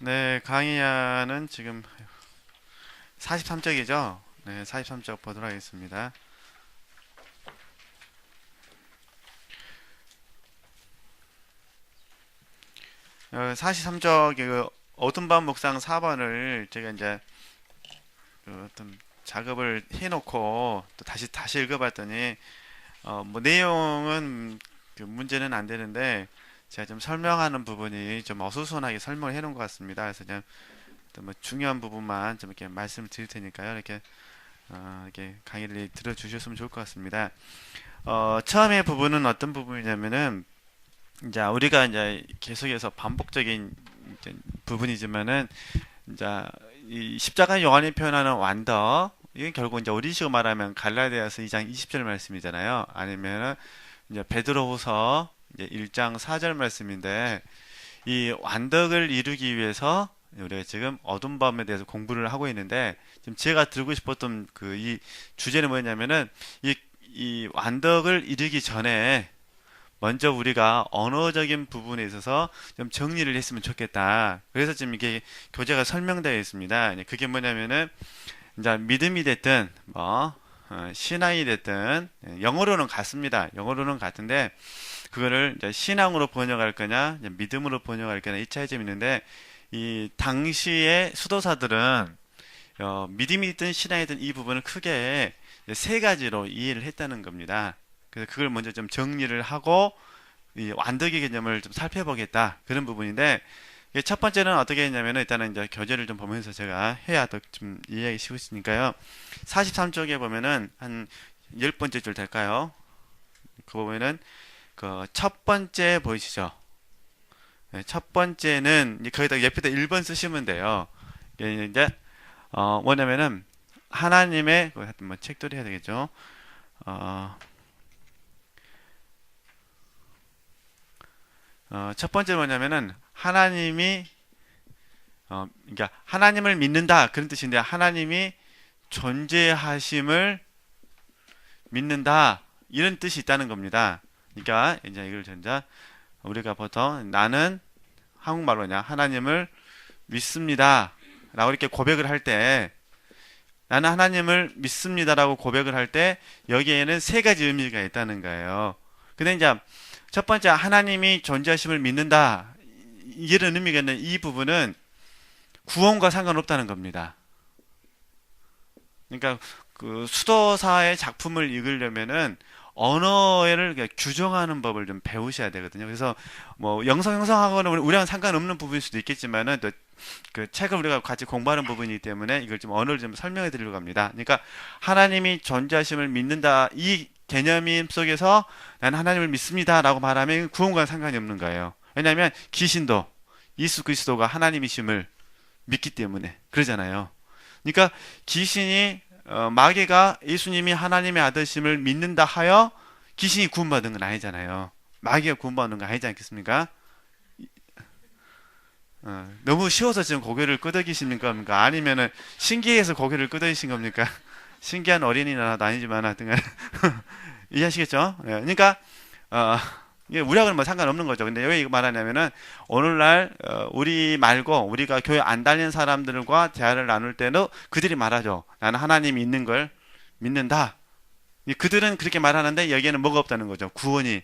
네, 강의안은 지금 43쪽이죠? 네, 43쪽 보도록 하겠습니다. 43쪽의 그 어둠밤 묵상 4번을 제가 이제 그 어떤 작업을 해놓고 또 다시 읽어봤더니 뭐 내용은 그 문제는 안 되는데 제가 좀 설명하는 부분이 좀 어수선하게 설명을 해놓은 것 같습니다. 그래서 그냥 또뭐 중요한 부분만 좀 이렇게 말씀을 드릴 테니까요. 이렇게 강의를 들어주셨으면 좋을 것 같습니다. 처음에 부분은 어떤 부분이냐면은 이제 우리가 이제 계속해서 반복적인 이제 부분이지만은 이제 이 십자가 요한이 표현하는 완더 이게 결국 이제 우리식으로 말하면 갈라디아서 2장 20절 말씀이잖아요. 아니면은 이제 베드로후서 이제 1장 4절 말씀인데 이 완덕을 이루기 위해서 우리가 지금 어둠 밤에 대해서 공부를 하고 있는데 지금 제가 들고 싶었던 그 이 주제는 뭐냐면은 이 완덕을 이루기 전에 먼저 우리가 언어적인 부분에 있어서 좀 정리를 했으면 좋겠다. 그래서 지금 이게 교재가 설명되어 있습니다. 그게 뭐냐면은 이제 믿음이 됐든 신앙이 됐든 영어로는 같습니다. 영어로는 같은데 그거를 이제 신앙으로 번역할 거냐, 이제 믿음으로 번역할 거냐 이 차이점이 있는데 이 당시의 수도사들은 믿음이 있든 신앙이든 이 부분을 크게 세 가지로 이해를 했다는 겁니다. 그래서 그걸 먼저 좀 정리를 하고 이 완덕의 개념을 좀 살펴보겠다 그런 부분인데 첫 번째는 어떻게 했냐면은 일단은 이제 교재를 좀 보면서 제가 해야 더 좀 이해하기 쉬우시니까요. 43쪽에 보면은 한 10번째 줄 될까요? 그 보면은 그 첫 번째 보이시죠? 네, 첫 번째는 거기다 옆에다 1번 쓰시면 돼요. 이게 이제 뭐냐면은 하나님의 하여튼 뭐 책들이 해야 되겠죠. 어, 첫 번째 뭐냐면은 하나님이 그러니까 하나님을 믿는다 그런 뜻인데 하나님이 존재하심을 믿는다 이런 뜻이 있다는 겁니다. 그러니까 이제 이걸 전자 우리가 보통 나는 한국말로 그냥 하나님을 믿습니다 라고 이렇게 고백을 할 때 나는 하나님을 믿습니다라고 고백을 할 때 여기에는 세 가지 의미가 있다는 거예요. 근데 이제 첫 번째 하나님이 존재하심을 믿는다 이런 의미가 있는 이 부분은 구원과 상관없다는 겁니다. 그러니까 그 수도사의 작품을 읽으려면은 언어를 규정하는 법을 좀 배우셔야 되거든요. 그래서 뭐 영성 형성하고는 우리랑 상관없는 부분일 수도 있겠지만은 또 그 책을 우리가 같이 공부하는 부분이기 때문에 이걸 좀 언어를 좀 설명해 드리려고 합니다. 그러니까 하나님이 존재하심을 믿는다 이 개념인 속에서 나는 하나님을 믿습니다라고 말하면 구원과 상관이 없는 거예요. 왜냐하면 귀신도 예수 그리스도가 하나님이심을 믿기 때문에 그러잖아요. 그러니까 귀신이 마귀가 예수님이 하나님의 아들심을 믿는다 하여 귀신이 구원받은 건 아니잖아요. 마귀가 구원받는 건 아니지 않겠습니까? 너무 쉬워서 지금 고개를 끄덕이십니까? 아니면은 신기해서 고개를 끄덕이신 겁니까? 신기한 어린이는 아니지만 하여튼 이해하시겠죠? 예, 그러니까 이게 우리하고는 뭐 상관없는 거죠. 근데 왜 이거 말하냐면은 오늘날 우리 말고 우리가 교회 안 다니는 사람들과 대화를 나눌 때도 그들이 말하죠. 나는 하나님이 있는 걸 믿는다. 그들은 그렇게 말하는데 여기에는 뭐가 없다는 거죠. 구원이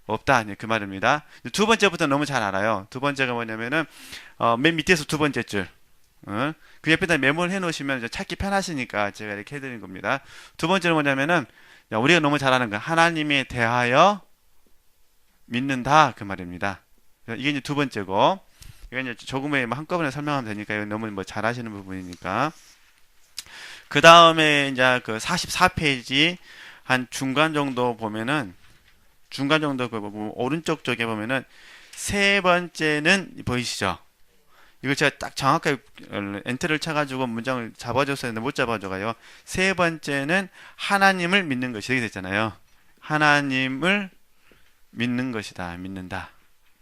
없다. 그 말입니다. 두 번째부터 너무 잘 알아요. 두 번째가 뭐냐면은 맨 밑에서 두 번째 줄. 그 옆에다 메모를 해놓으시면 찾기 편하시니까 제가 이렇게 해드린 겁니다. 두 번째는 뭐냐면은 우리가 너무 잘 아는 거 하나님에 대하여 믿는다 그 말입니다. 이게 이제 두 번째고 이건 이제 조금에 한꺼번에 설명하면 되니까 이건 너무 뭐 잘하시는 부분이니까 그 다음에 이제 그 44페이지 한 중간 정도 보면은 중간 정도 그 오른쪽 쪽에 보면은 세 번째는 보이시죠? 이걸 제가 딱 정확하게 엔터를 쳐가지고 문장을 잡아줬었는데 못 잡아줘가요. 세 번째는 하나님을 믿는 것이 되게 됐잖아요. 하나님을 믿는 것이다. 믿는다.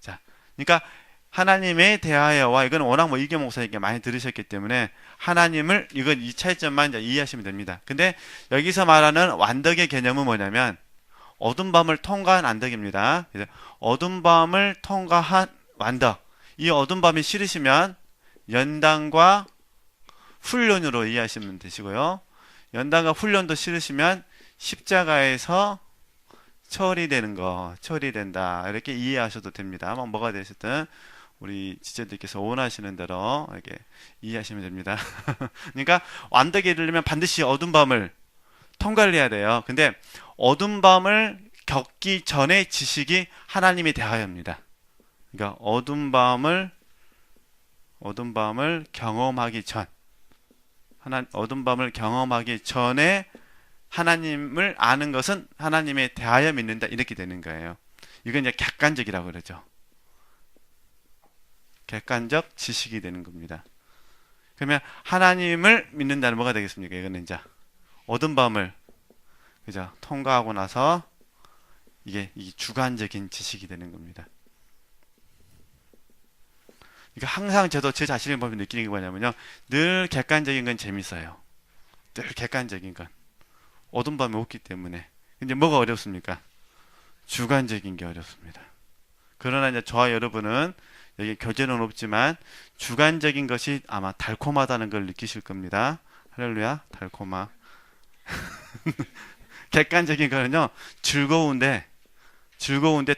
자, 그러니까 하나님에 대하여와 이건 워낙 뭐 이경 목사님께 많이 들으셨기 때문에 하나님을 이건 이 차이점만 이제 이해하시면 됩니다. 근데 여기서 말하는 완덕의 개념은 뭐냐면 어둠 밤을 통과한 완덕입니다. 어둠 밤을 통과한 완덕. 이 어둠 밤이 싫으시면 연단과 훈련으로 이해하시면 되시고요. 연단과 훈련도 싫으시면 십자가에서 처리되는 거, 처리된다. 이렇게 이해하셔도 됩니다. 뭐가 되시든 우리 지체들께서 원하시는 대로 이렇게 이해하시면 됩니다. 그러니까 완덕에 이르려면 반드시 어두운 밤을 통과를 해야 돼요. 근데 어두운 밤을 겪기 전의 지식이 하나님에 대하여입니다. 그러니까 어두운 밤을 경험하기 전, 어두운 밤을 경험하기 전에 하나님을 아는 것은 하나님에 대하여 믿는다. 이렇게 되는 거예요. 이건 이제 객관적이라고 그러죠. 객관적 지식이 되는 겁니다. 그러면 하나님을 믿는다는 뭐가 되겠습니까? 이거는 이제 어두운 밤을 그죠? 통과하고 나서 이게 주관적인 지식이 되는 겁니다. 그러니까 항상 저도 제 자신을 보면 느끼는 게 뭐냐면요. 늘 객관적인 건 재밌어요. 늘 객관적인 건. 어두운 밤이 없기 때문에. 근데 뭐가 어렵습니까? 주관적인 게 어렵습니다. 그러나 이제 저와 여러분은 여기 교재는 없지만 주관적인 것이 아마 달콤하다는 걸 느끼실 겁니다. 할렐루야, 달콤하. 객관적인 거는요, 즐거운데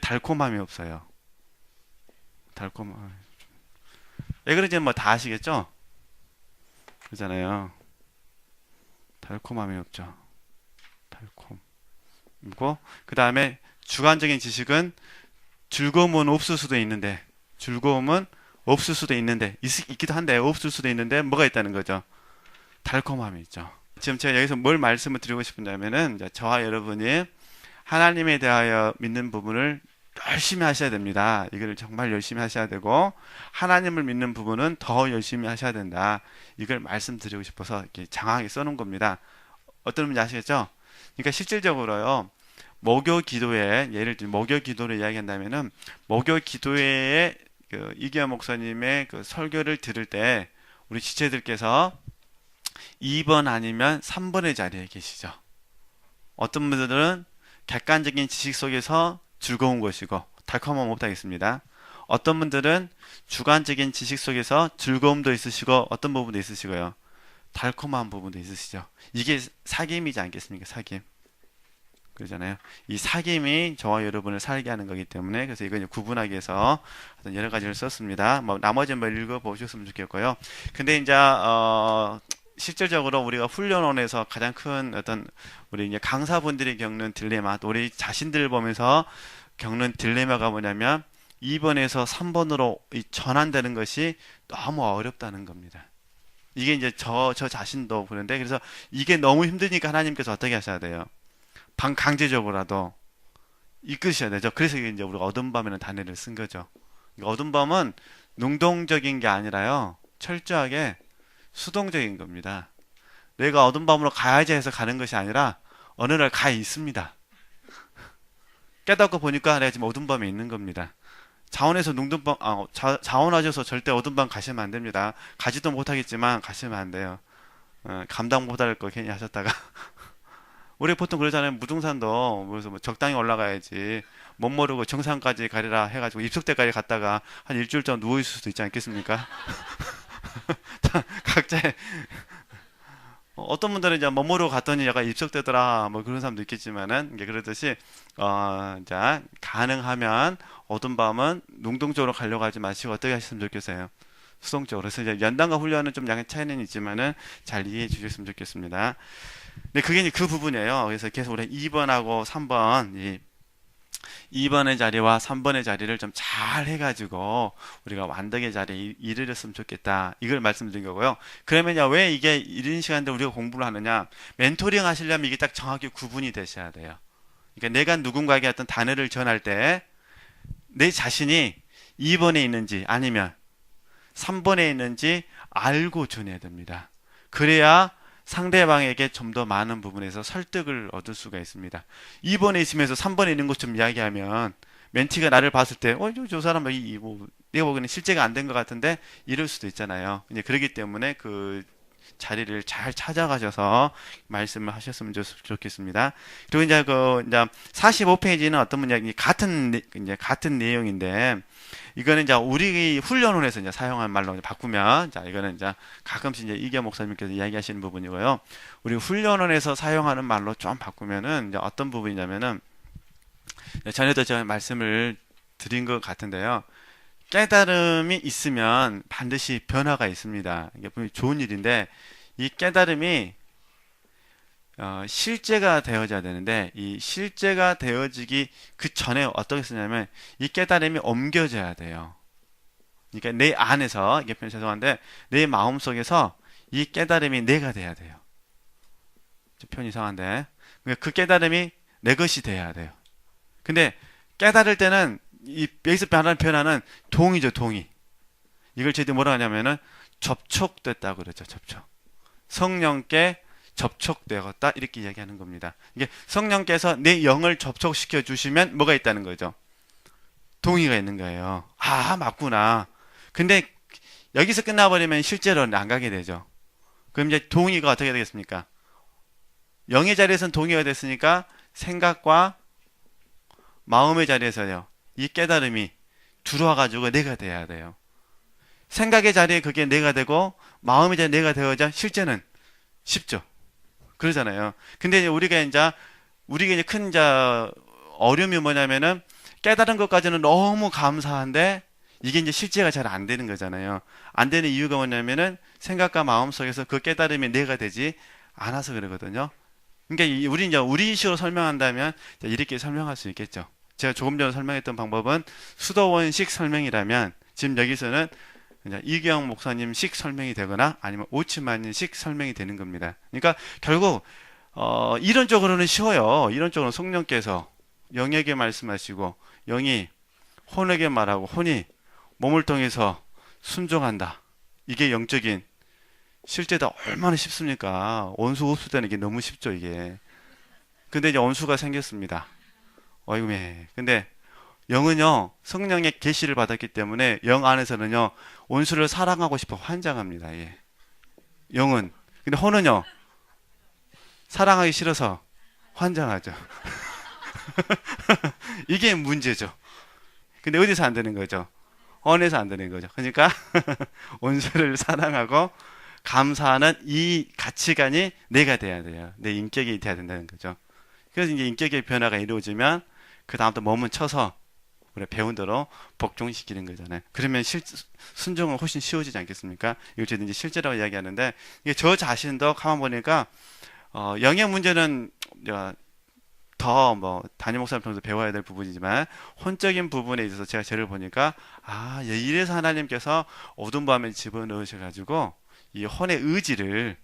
달콤함이 없어요. 달콤함. 왜 그런지 뭐 다 아시겠죠? 그러잖아요. 달콤함이 없죠. 달콤. 그 다음에 주관적인 지식은 즐거움은 없을 수도 있는데, 있기도 한데 없을 수도 있는데 뭐가 있다는 거죠? 달콤함이 있죠. 지금 제가 여기서 뭘 말씀을 드리고 싶은냐면은 저와 여러분이 하나님에 대하여 믿는 부분을 열심히 하셔야 됩니다. 이걸 정말 열심히 하셔야 되고 하나님을 믿는 부분은 더 열심히 하셔야 된다. 이걸 말씀드리고 싶어서 이렇게 장황하게 써놓은 겁니다. 어떤 의미인지 아시겠죠? 그러니까 실질적으로요. 목요 기도에 예를 들어 목요 기도를 이야기한다면은 목요 기도회에 이기화 목사님의 설교를 들을 때 우리 지체들께서 2번 아니면 3번의 자리에 계시죠. 어떤 분들은 객관적인 지식 속에서 즐거운 것이고 달콤함 없다겠습니다. 어떤 분들은 주관적인 지식 속에서 즐거움도 있으시고 어떤 부분도 있으시고요. 달콤한 부분도 있으시죠. 이게 사귐이지 않겠습니까? 사귐. 그러잖아요. 이 사귐이 저와 여러분을 살게 하는 거기 때문에 그래서 이걸 구분하기 위해서 여러 가지를 썼습니다. 나머지는 읽어보셨으면 좋겠고요. 근데 이제 실질적으로 우리가 훈련원에서 가장 큰 어떤 우리 이제 강사분들이 겪는 딜레마, 또 우리 자신들을 보면서 겪는 딜레마가 뭐냐면 2번에서 3번으로 전환되는 것이 너무 어렵다는 겁니다. 이게 이제 저 자신도 그런데 그래서 이게 너무 힘드니까 하나님께서 어떻게 하셔야 돼요? 강제적으로라도 이끄셔야 되죠. 그래서 이제 우리가 어두운 밤에는 단어를 쓴 거죠. 어두운 밤은 능동적인 게 아니라요. 철저하게 수동적인 겁니다. 내가 어두운 밤으로 가야지 해서 가는 것이 아니라 어느 날 가 있습니다. 깨닫고 보니까 내가 지금 어두운 밤에 있는 겁니다. 자원에서 자원하셔서 절대 어두운 밤 가시면 안 됩니다. 가지도 못하겠지만 가시면 안 돼요. 감당 못할 거 괜히 하셨다가 우리 보통 그러잖아요. 무등산도 그래서 적당히 올라가야지 못 모르고 정상까지 가리라 해가지고 입석대까지 갔다가 한 일주일 동안 누워 있을 수도 있지 않겠습니까? 각자의 어떤 분들은 이제 못 모르고 갔더니 약간 입석되더라 뭐 그런 사람도 있겠지만은 이게 그러듯이 이제 가능하면 어두운 밤은 능동적으로 가려고 하지 마시고 어떻게 하셨으면 좋겠어요? 수동적으로. 그래서 이제 연단과 훈련은 좀 약간 차이는 있지만은 잘 이해해 주셨으면 좋겠습니다. 네, 그게 이제 그 부분이에요. 그래서 계속 우리 2번하고 3번, 2번의 자리와 3번의 자리를 좀 잘 해가지고 우리가 완덕의 자리에 이르렀으면 좋겠다. 이걸 말씀드린 거고요. 그러면요, 왜 이게 이런 시간대 우리가 공부를 하느냐? 멘토링 하시려면 이게 딱 정확히 구분이 되셔야 돼요. 그러니까 내가 누군가에게 어떤 단어를 전할 때 내 자신이 2번에 있는지 아니면 3번에 있는지 알고 전해야 됩니다. 그래야 상대방에게 좀 더 많은 부분에서 설득을 얻을 수가 있습니다. 2번에 있으면서 3번에 있는 것 좀 이야기하면 멘티가 나를 봤을 때 저 사람은 내가 보기에는 실제가 안 된 것 같은데 이럴 수도 있잖아요. 이제 그렇기 때문에 그 자리를 잘 찾아가셔서 말씀을 하셨으면 좋겠습니다. 그리고 이제 45페이지는 어떤 문장이 같은 내용인데, 이거는 이제 우리 훈련원에서 이제 사용한 말로 이제 바꾸면, 자, 이거는 이제 가끔씩 이제 이경 목사님께서 이야기하시는 부분이고요. 우리 훈련원에서 사용하는 말로 좀 바꾸면은 이제 어떤 부분이냐면은, 전에도 제가 말씀을 드린 것 같은데요. 깨달음이 있으면 반드시 변화가 있습니다. 이게 분명히 좋은 일인데, 이 깨달음이 실제가 되어져야 되는데, 이 실제가 되어지기 그 전에 어떻게 쓰냐면 이 깨달음이 옮겨져야 돼요. 그러니까 내 안에서, 이게 죄송한데 내 마음속에서 이 깨달음이 내가 돼야 돼요. 표현 이상한데, 그러니까 그 깨달음이 내 것이 돼야 돼요. 근데 깨달을 때는 여기서 표현하는 동의죠, 동의. 이걸 저희들이 뭐라 하냐면은 접촉됐다고 그러죠. 접촉. 성령께 접촉되었다, 이렇게 이야기하는 겁니다. 이게 성령께서 내 영을 접촉시켜 주시면 뭐가 있다는 거죠? 동의가 있는 거예요. 아, 맞구나. 근데 여기서 끝나버리면 실제로는 안 가게 되죠. 그럼 이제 동의가 어떻게 되겠습니까? 영의 자리에서는 동의가 됐으니까 생각과 마음의 자리에서요, 이 깨달음이 들어와가지고 내가 돼야 돼요. 생각의 자리에 그게 내가 되고 마음의 자리에 내가 되어야 실제는 쉽죠. 그러잖아요. 근데 우리가 이제 큰 어려움이 뭐냐면은 깨달은 것까지는 너무 감사한데 이게 이제 실제가 잘 안 되는 거잖아요. 안 되는 이유가 뭐냐면은 생각과 마음 속에서 그 깨달음이 내가 되지 않아서 그러거든요. 그러니까 우리 식으로 설명한다면 이렇게 설명할 수 있겠죠. 제가 조금 전에 설명했던 방법은 수도원식 설명이라면 지금 여기서는 이경 목사님식 설명이 되거나 아니면 오츠만식 설명이 되는 겁니다. 그러니까 결국 이론적으로는 쉬워요. 이론적으로는 성령께서 영에게 말씀하시고 영이 혼에게 말하고 혼이 몸을 통해서 순종한다. 이게 영적인 실제다. 얼마나 쉽습니까? 원수 흡수되는 게 너무 쉽죠, 이게. 근데 이제 원수가 생겼습니다. 어이구매. 근데 영은요, 성령의 계시를 받았기 때문에 영 안에서는요, 원수를 사랑하고 싶어 환장합니다. 예. 영은. 근데 혼은요, 사랑하기 싫어서 환장하죠. 이게 문제죠. 근데 어디서 안 되는 거죠? 혼에서 안 되는 거죠. 그러니까 원수를 사랑하고 감사하는 이 가치관이 내가 돼야 돼요. 내 인격이 돼야 된다는 거죠. 그래서 이제 인격의 변화가 이루어지면 그 다음부터 몸은 쳐서 우리 배운 대로 복종시키는 거잖아요. 그러면 순종은 훨씬 쉬워지지 않겠습니까? 이걸 저희는 이제 실제라고 이야기하는데, 이게 저 자신도 가만 보니까 영의 문제는 더 담임 목사님 통해서 배워야 될 부분이지만 혼적인 부분에 있어서 제가 쟤를 보니까 이래서 하나님께서 어둠 밤에 집어넣으셔가지고 이 혼의 의지를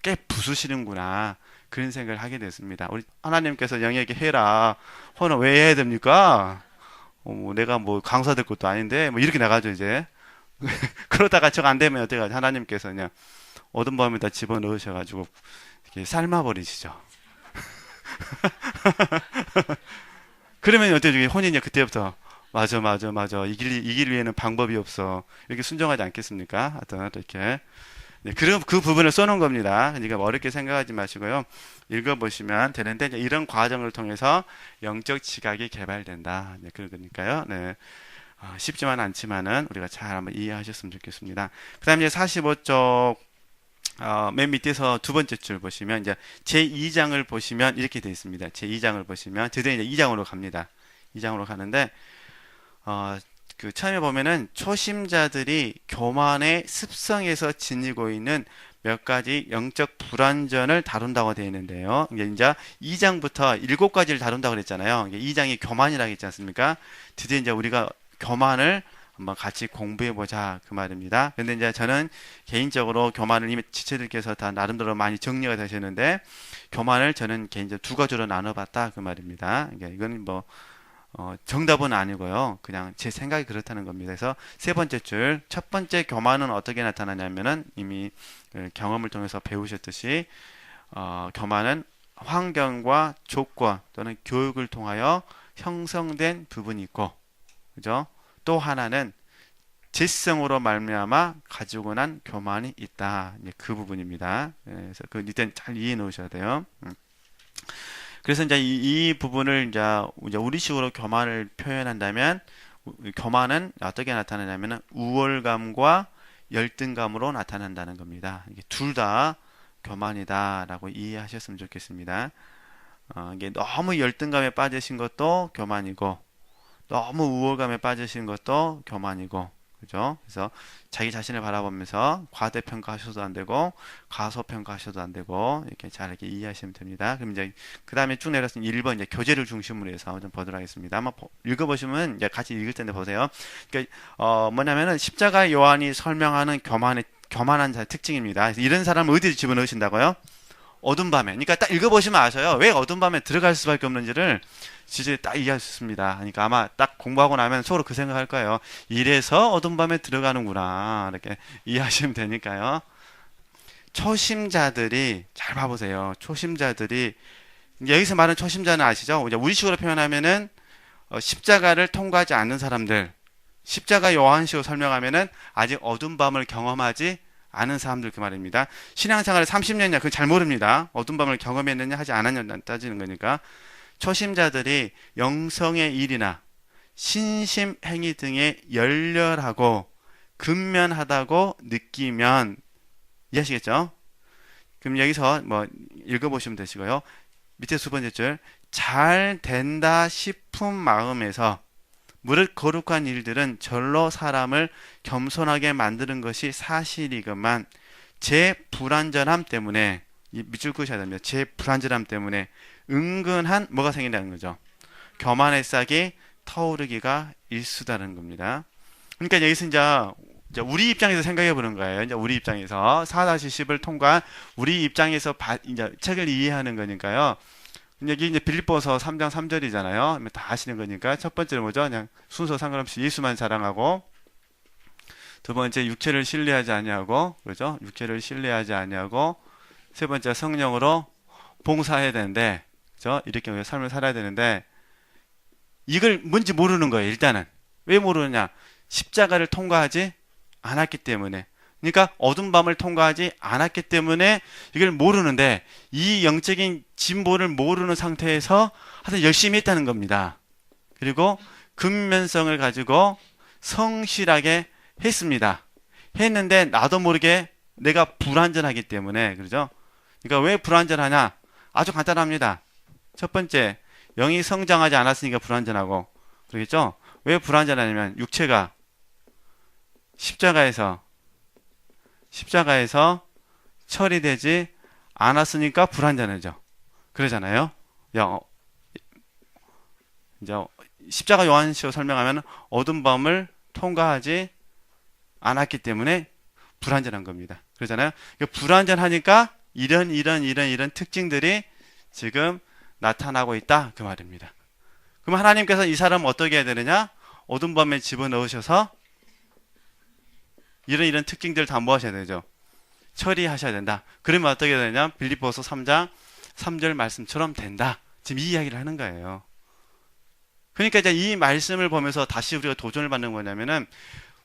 깨 부수시는구나, 그런 생각을 하게 됐습니다. 우리 하나님께서 영에게 해라. 혼은 왜 해야 됩니까? 내가 뭐 강사 될 것도 아닌데 뭐 이렇게 나가죠 이제. 그러다가 정 안 되면 어떻게 하죠? 하나님께서 그냥 어둠 밤에다 집어 넣으셔가지고 이렇게 삶아버리시죠. 그러면 어떻게 혼이 그때부터 맞아 이길 위에는 방법이 없어, 이렇게 순종하지 않겠습니까? 하여튼 이렇게. 네, 그 부분을 써놓은 겁니다. 그러니까 어렵게 생각하지 마시고요. 읽어보시면 되는데, 이런 과정을 통해서 영적 지각이 개발된다. 네, 그러니까요. 네. 쉽지만 않지만은 우리가 잘 한번 이해하셨으면 좋겠습니다. 그 다음에 이제 45쪽, 맨 밑에서 두 번째 줄 보시면, 이제 제2장을 보시면 이렇게 되어 있습니다. 제2장을 보시면, 드디어 이제 2장으로 갑니다. 2장으로 가는데, 처음에 보면은 초심자들이 교만의 습성에서 지니고 있는 몇 가지 영적 불완전을 다룬다고 되어 있는데요. 이제 2장부터 7가지를 다룬다고 그랬잖아요. 2장이 교만이라고 했지 않습니까? 드디어 이제 우리가 교만을 한번 같이 공부해 보자, 그 말입니다. 근데 이제 저는 개인적으로 교만을 이미 지체들께서 다 나름대로 많이 정리가 되셨는데, 교만을 저는 개인적으로 두 가지로 나눠봤다, 그 말입니다. 이건 뭐 정답은 아니고요. 그냥 제 생각이 그렇다는 겁니다. 그래서 세 번째 줄, 첫 번째 교만은 어떻게 나타나냐면은 이미 경험을 통해서 배우셨듯이 교만은 환경과 조건 또는 교육을 통하여 형성된 부분이 있고, 그죠? 또 하나는 재성으로 말미암아 가지고 난 교만이 있다. 그 부분입니다. 그래서 그 일단 잘 이해해 놓으셔야 돼요. 그래서 이제 이 부분을 이제 우리식으로 교만을 표현한다면 교만은 어떻게 나타나냐면 우월감과 열등감으로 나타난다는 겁니다. 이게 둘 다 교만이다라고 이해하셨으면 좋겠습니다. 이게 너무 열등감에 빠지신 것도 교만이고 너무 우월감에 빠지신 것도 교만이고 그죠? 그래서 자기 자신을 바라보면서 과대평가하셔도 안 되고 과소평가하셔도 안 되고 이렇게 잘 이렇게 이해하시면 됩니다. 그럼 이제 그 다음에 쭉 내려서 1번 이제 교제를 중심으로 해서 좀 보도록 하겠습니다. 한번 읽어보시면 이제 같이 읽을 텐데 보세요. 그러니까 뭐냐면은 십자가 요한이 설명하는 교만한 자의 특징입니다. 그래서 이런 사람을 어디에 집어넣으신다고요? 어둠 밤에. 그러니까 딱 읽어보시면 아셔요. 왜 어둠 밤에 들어갈 수밖에 없는지를 진짜 딱 이해할 수 있습니다. 그러니까 아마 딱 공부하고 나면 서로 그 생각할 거예요. 이래서 어둠 밤에 들어가는구나. 이렇게 이해하시면 되니까요. 초심자들이 잘 봐보세요. 초심자들이 여기서 말하는 초심자는 아시죠? 이제 우리식으로 표현하면은 십자가를 통과하지 않는 사람들. 십자가 요한식으로 설명하면은 아직 어둠 밤을 경험하지 않은 사람들 그 말입니다. 신앙생활을 30년이냐 그건 잘 모릅니다. 어둠 밤을 경험했느냐 하지 않았느냐 따지는 거니까. 초심자들이 영성의 일이나 신심 행위 등에 열렬하고 근면하다고 느끼면 이해하시겠죠? 그럼 여기서 뭐 읽어보시면 되시고요. 밑에 두 번째 줄 잘 된다 싶은 마음에서 무릇 거룩한 일들은 절로 사람을 겸손하게 만드는 것이 사실이건만 제 불완전함 때문에 밑줄 그으셔야 됩니다. 제 불완전함 때문에 은근한 뭐가 생긴다는 거죠. 교만의 싹이 터오르기가 일수다는 겁니다. 그러니까 여기서 이제 우리 입장에서 생각해 보는 거예요. 이제 우리 입장에서 4-10을 통과한 우리 입장에서 이제 책을 이해하는 거니까요. 여기 이제 빌립보서 3장 3절이잖아요. 다 아시는 거니까 첫 번째는 뭐죠? 그냥 순서 상관없이 예수만 자랑하고 두 번째 육체를 신뢰하지 아니하고 그렇죠? 육체를 신뢰하지 아니하고 세 번째 성령으로 봉사해야 되는데 그렇죠? 이렇게 우리가 삶을 살아야 되는데 이걸 뭔지 모르는 거예요. 일단은 왜 모르느냐? 십자가를 통과하지 않았기 때문에. 그러니까 어둠 밤을 통과하지 않았기 때문에 이걸 모르는데 이 영적인 진보를 모르는 상태에서 하여튼 열심히 했다는 겁니다. 그리고 근면성을 가지고 성실하게 했습니다. 했는데 나도 모르게 내가 불완전하기 때문에 그러죠. 그러니까 왜 불완전하냐? 아주 간단합니다. 첫 번째, 영이 성장하지 않았으니까 불완전하고 그러겠죠? 왜 불완전하냐면 육체가 십자가에서 처리되지 않았으니까 불완전하죠. 그러잖아요. 이제 십자가 요한식으로 설명하면 어둠 밤을 통과하지 않았기 때문에 불완전한 겁니다. 그러잖아요. 불완전하니까 이런 특징들이 지금 나타나고 있다 그 말입니다. 그럼 하나님께서 이 사람을 어떻게 해야 되느냐? 어둠 밤에 집어넣으셔서 이런 특징들을 다 뭐 하셔야 되죠? 처리하셔야 된다. 그러면 어떻게 되냐? 빌립보서 3장 3절 말씀처럼 된다. 지금 이 이야기를 하는 거예요. 그러니까 이제 이 말씀을 보면서 다시 우리가 도전을 받는 거냐면은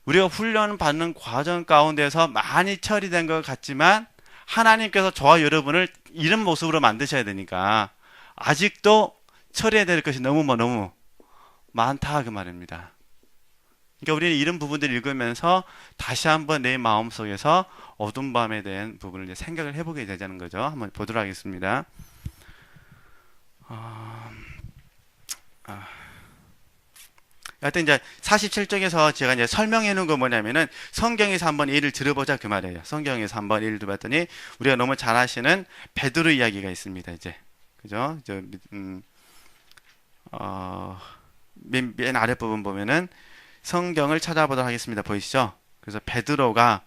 우리가 훈련 받는 과정 가운데서 많이 처리된 것 같지만 하나님께서 저와 여러분을 이런 모습으로 만드셔야 되니까 아직도 처리해야 될 것이 너무 많다 그 말입니다. 그러니까 우리는 이런 부분들을 읽으면서 다시 한번 내 마음속에서 어둠 밤에 대한 부분을 이제 생각을 해보게 되자는 거죠. 한번 보도록 하겠습니다. 하여튼 이제 47쪽에서 제가 이제 설명해 놓은 거 뭐냐면은 성경에서 한번 예를 들어보자 그 말이에요. 성경에서 한번 예를 들어봤더니 우리가 너무 잘 아시는 베드로 이야기가 있습니다. 이제 그죠? 맨 아랫부분 보면은 성경을 찾아보도록 하겠습니다. 보이시죠? 그래서 베드로가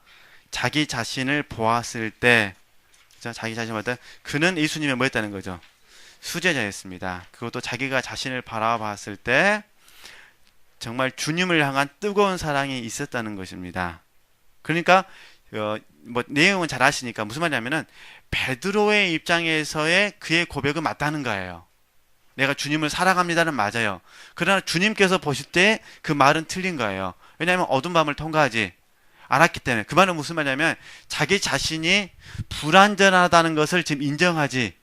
자기 자신을 보았을 때, 자기 자신을 보았을 때, 그는 예수님의 뭐 했다는 거죠? 수제자였습니다. 그것도 자기가 자신을 바라봤을 때, 정말 주님을 향한 뜨거운 사랑이 있었다는 것입니다. 그러니까, 뭐, 내용은 잘 아시니까 무슨 말이냐면은, 베드로의 입장에서의 그의 고백은 맞다는 거예요. 내가 주님을 사랑합니다는 맞아요. 그러나 주님께서 보실 때 그 말은 틀린 거예요. 왜냐하면 어두운 밤을 통과하지 않았기 때문에. 그 말은 무슨 말이냐면 자기 자신이 불완전하다는 것을 지금 인정하지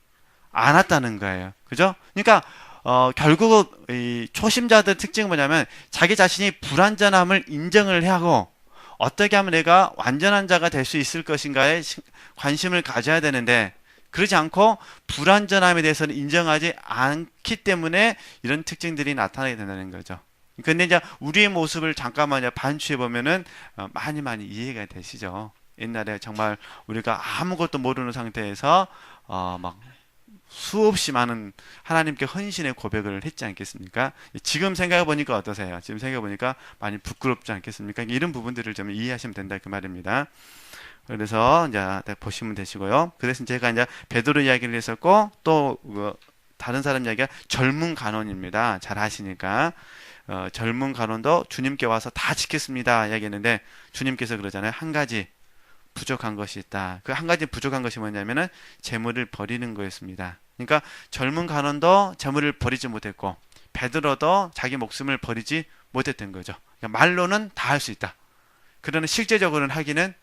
않았다는 거예요. 그죠? 그러니까 결국 이 초심자들 특징은 뭐냐면 자기 자신이 불완전함을 인정을 해야 하고 어떻게 하면 내가 완전한 자가 될 수 있을 것인가에 관심을 가져야 되는데 그러지 않고 불완전함에 대해서는 인정하지 않기 때문에 이런 특징들이 나타나게 된다는 거죠. 근데 이제 우리의 모습을 잠깐만 반추해 보면은 많이 이해가 되시죠. 옛날에 정말 우리가 아무것도 모르는 상태에서 막 수없이 많은 하나님께 헌신의 고백을 했지 않겠습니까? 지금 생각해 보니까 어떠세요? 지금 생각해 보니까 많이 부끄럽지 않겠습니까? 이런 부분들을 좀 이해하시면 된다 그 말입니다. 그래서 이제 보시면 되시고요. 그래서 제가 이제 베드로 이야기를 했었고 또 다른 사람 이야기가 젊은 간원입니다. 잘 아시니까 젊은 간원도 주님께 와서 다 지켰습니다. 이야기했는데 주님께서 그러잖아요. 한 가지 부족한 것이 있다. 그 한 가지 부족한 것이 뭐냐면은 재물을 버리는 거였습니다. 그러니까 젊은 간원도 재물을 버리지 못했고 베드로도 자기 목숨을 버리지 못했던 거죠. 그러니까 말로는 다 할 수 있다. 그러나 실제적으로는 하기는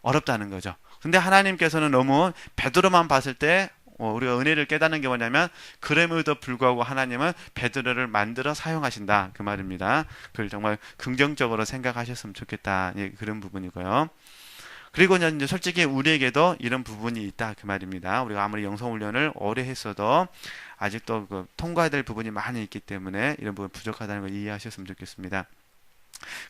어렵다는 거죠. 근데 하나님께서는 너무 베드로만 봤을 때 우리가 은혜를 깨닫는 게 뭐냐면 그럼에도 불구하고 하나님은 베드로를 만들어 사용하신다 그 말입니다. 그걸 정말 긍정적으로 생각하셨으면 좋겠다 그런 부분이고요. 그리고 이제 솔직히 우리에게도 이런 부분이 있다 그 말입니다. 우리가 아무리 영성훈련을 오래 했어도 아직도 통과해야 될 부분이 많이 있기 때문에 이런 부분 부족하다는 걸 이해하셨으면 좋겠습니다.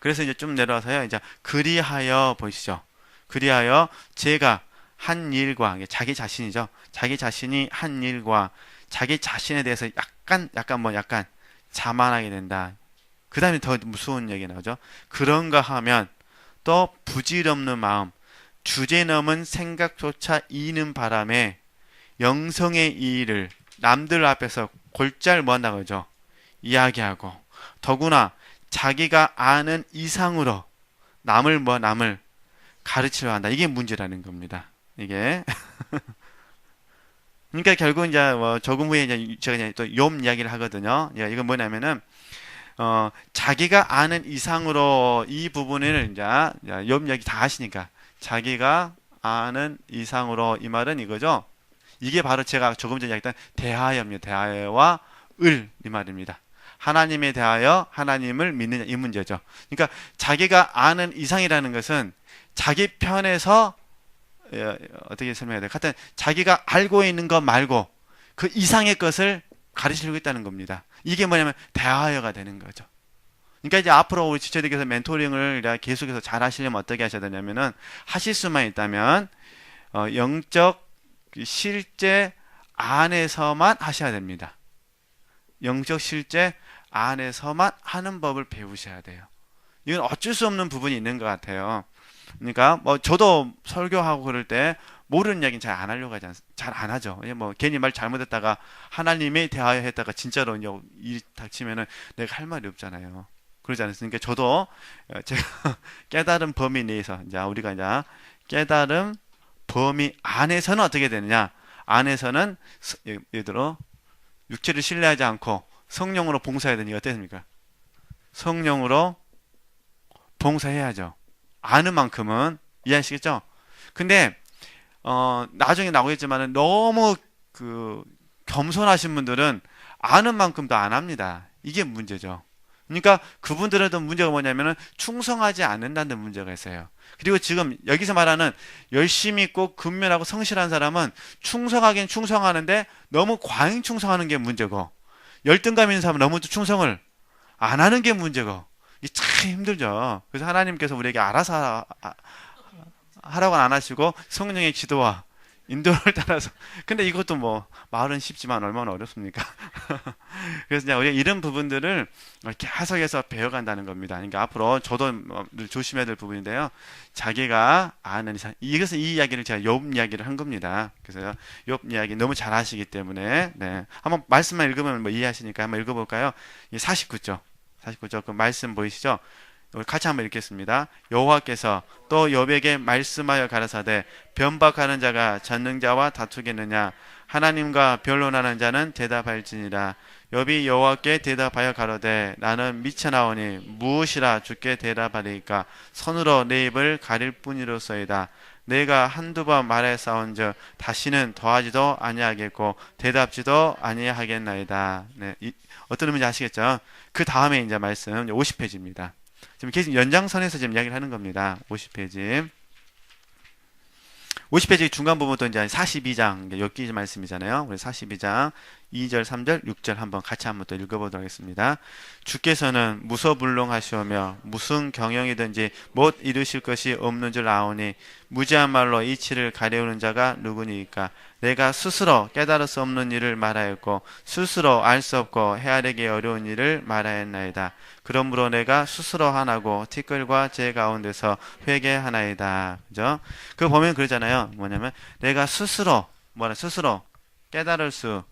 그래서 이제 좀 내려와서요. 이제 그리하여 보이시죠? 그리하여 제가 한 일과 자기 자신이죠. 자기 자신이 한 일과 자기 자신에 대해서 약간 자만하게 된다. 그 다음에 더 무서운 얘기 나오죠. 그런가 하면 또 부질없는 마음, 주제넘은 생각조차 이는 바람에 영성의 이의를 남들 앞에서 골잘 뭐한다고 하죠. 이야기하고 더구나 자기가 아는 이상으로 남을 가르치려 한다. 이게 문제라는 겁니다. 이게 그러니까 결국 이제 조금 후에 이제 제가 또 욥 이야기를 하거든요. 이건 뭐냐면은 자기가 아는 이상으로 이 부분을 이제 욥 이야기 다 하시니까 자기가 아는 이상으로 이 말은 이거죠. 이게 바로 제가 조금 전에 이야기했던 대하여입니다. 대하여와 이 말입니다. 하나님에 대하여 하나님을 믿느냐 이 문제죠. 그러니까 자기가 아는 이상이라는 것은 자기 편에서 어떻게 설명해야 될까? 하여튼 자기가 알고 있는 것 말고 그 이상의 것을 가르치려고 있다는 겁니다. 이게 뭐냐면 대하여가 되는 거죠. 그러니까 이제 앞으로 우리 지체들께서 멘토링을 계속해서 잘 하시려면 어떻게 하셔야 되냐면은 하실 수만 있다면 영적 실제 안에서만 하셔야 됩니다. 영적 실제 안에서만 하는 법을 배우셔야 돼요. 이건 어쩔 수 없는 부분이 있는 것 같아요. 그러니까 저도 설교하고 그럴 때 모르는 이야기는 잘 안 하려고 잘 안 하죠. 괜히 말 잘못했다가 하나님에 대하여 했다가 진짜로 일 닥치면은 내가 할 말이 없잖아요. 그러지 않습니까? 저도 제가 깨달은 범위 내에서 이제 우리가 이제 깨달은 범위 안에서는 어떻게 되느냐? 안에서는 예를 들어 육체를 신뢰하지 않고 성령으로 봉사해야 되니까 어떻습니까? 성령으로 봉사해야죠. 아는 만큼은 이해하시겠죠? 근데 나중에 나오겠지만은 너무 겸손하신 분들은 아는 만큼도 안 합니다. 이게 문제죠. 그러니까 그분들은 또 문제가 뭐냐면은 충성하지 않는다는 문제가 있어요. 그리고 지금 여기서 말하는 열심히 있고 근면하고 성실한 사람은 충성하긴 충성하는데 너무 과잉 충성하는 게 문제고 열등감 있는 사람은 너무 충성을 안 하는 게 문제고 이게 참 힘들죠. 그래서 하나님께서 우리에게 알아서 하라고는 안 하시고 성령의 지도와 인도를 따라서 근데 이것도 말은 쉽지만 얼마나 어렵습니까? 그래서 이제 우리가 이런 부분들을 계속해서 배워간다는 겁니다. 그러니까 앞으로 저도 늘 조심해야 될 부분인데요. 자기가 아는 이상 이것은 이 이야기를 제가 욥 이야기를 한 겁니다. 그래서 욥 이야기 너무 잘 아시기 때문에 한번 말씀만 읽으면 이해하시니까 한번 읽어볼까요? 49쪽 그 말씀 보이시죠? 같이 한번 읽겠습니다. 여호와께서 또 욥에게 말씀하여 가라사대 변박하는 자가 전능자와 다투겠느냐 하나님과 변론하는 자는 대답할지니라. 욥이 여호와께 대답하여 가로되 나는 미쳐나오니 무엇이라 주께 대답하리까. 손으로 내 입을 가릴 뿐이로소이다. 내가 한두 번 말하였사온즉 다시는 더하지도 아니하겠고 대답지도 아니하겠나이다. 네, 어떤 의미인지 아시겠죠? 그 다음에 이제 말씀 50페이지입니다. 지금 계속 연장선에서 지금 이야기를 하는 겁니다. 50페이지. 50페이지 중간 부분도 이제 42장 욥기 말씀이잖아요. 우리 42장 2절, 3절, 6절 같이 한번 또 읽어보도록 하겠습니다. 주께서는 무소불능하시오며 무슨 경영이든지 못 이루실 것이 없는 줄 아오니 무지한 말로 이치를 가려우는 자가 누구니까. 내가 스스로 깨달을 수 없는 일을 말하였고 스스로 알 수 없고 헤아리기 어려운 일을 말하였나이다. 그러므로 내가 스스로 하나고 티끌과 제 가운데서 회개하나이다. 그죠? 그거 보면 그러잖아요. 뭐냐면 내가 스스로 깨달을 수